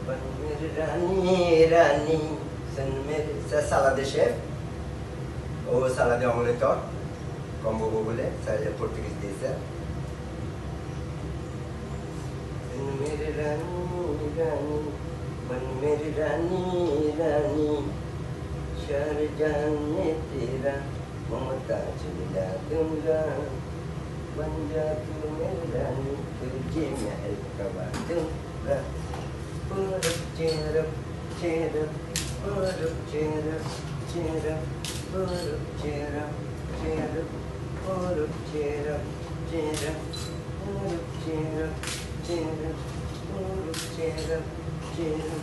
बन मेरी रानी रानी सन मेरे सालाद शेफ ও সালাদে অমলেট কম্বো বলে পর্তুগিজ দিয়েছে मेरी रानी रानी बन मेरी रानी रानी शहर जाने तेरा मोहताज मिला दूंगा बन जा तू मेरी रानी तुझे महल करवा दूंगा पूरब चेहरा चेहरा पूरब चेहरा चेहरा पूरब चेहरा चेहरा पूरब चेहरा चेहरा पूरब चेहरा चेहरा पूरब चेहरा चेहरा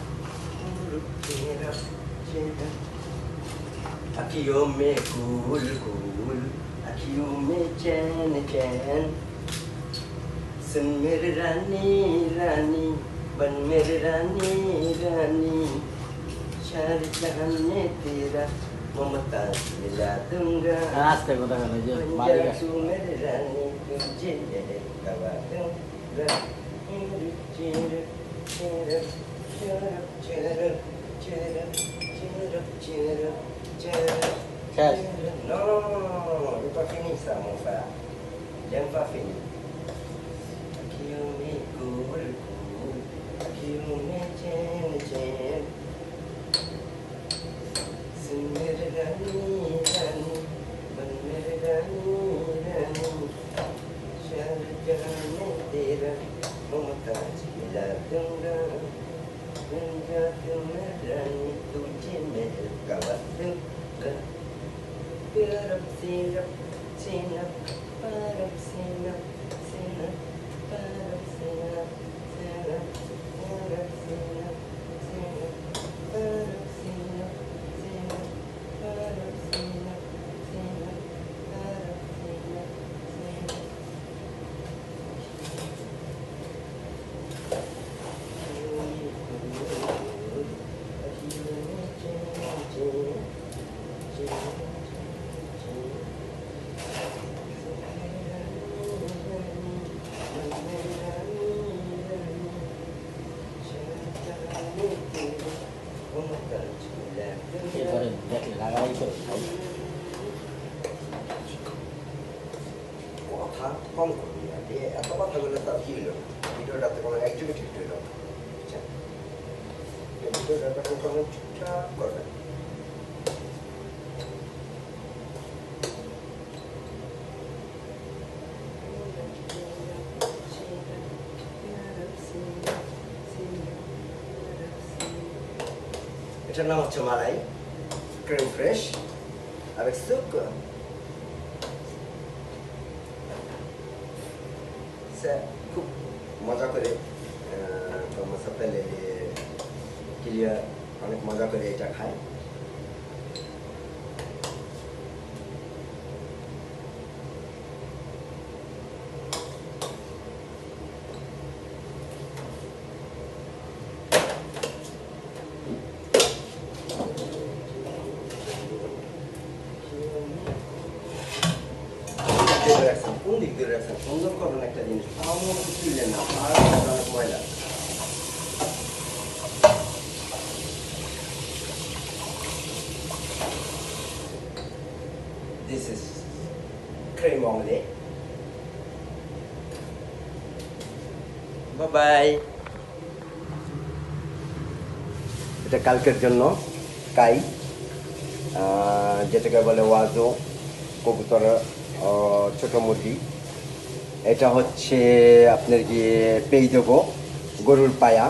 पूरब चेहरा चेहरा अखियों में कूल कूल अखियों में चैन चैन सुन मेरी रानी रानी बन मेरी रानी रानी शहर जहाने तेरा मोहताज मिला दूंगा रास्ते को देखा नहीं जो बारी का तू मेरी रानी तुझे करवा दूंगा मेरी चेहरा चेहरा चेहरा चेहरा चेहरा चेहरा चेहरा चेहरा Yes. No, eu tô finissant, mon frère. J'aime pas finir. Aqui eu me curo, aqui eu me chene, chene. Sun mere rani, rani, ban mere rani, rani. Shahar jahane tera, mohtaj mila dunga. Ban ja tu mere rani, tujhe mere kawa dunga. Pirap sinap, sinap, parap sinap, sinap, parap sinap, sinap, parap sinap, sinap, parap sinap, sinap, parap sinap, sinap, parap sinap, sinap. এবারে লাগাই তো কথা কম করবি না এত কথা বলে তার কি হলো ভিডিওটাতে কোনো অ্যাক্টিভিটি হলো ভিডিওটা কোনো ঠিকঠাক করবে এটার নাম হচ্ছে মালাই ক্রিম ফ্রেশ avec sucre খুব মজা করে ক্লিয়ার অনেক মজা করে এটা খায় কোন দিক দিয়ে রাখছেন সুন্দর করবেন একটা জিনিস আমার তুললেন না আর অনেক ময়লা This is cream omelette. Bye bye. এটা কালকের জন্য কাই যেটাকে বলে ওয়াজো কবুতর ছোট মুরগি এটা হচ্ছে আপনার গিয়ে পেই দেবো গরুর পায়া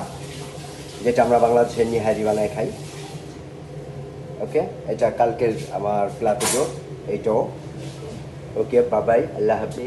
যেটা আমরা বাংলাদেশের নিহারি বানায় খাই ওকে এটা কালকের আমার প্লাটো এইটাও ওকে বাবাই আল্লাহ হাফিজ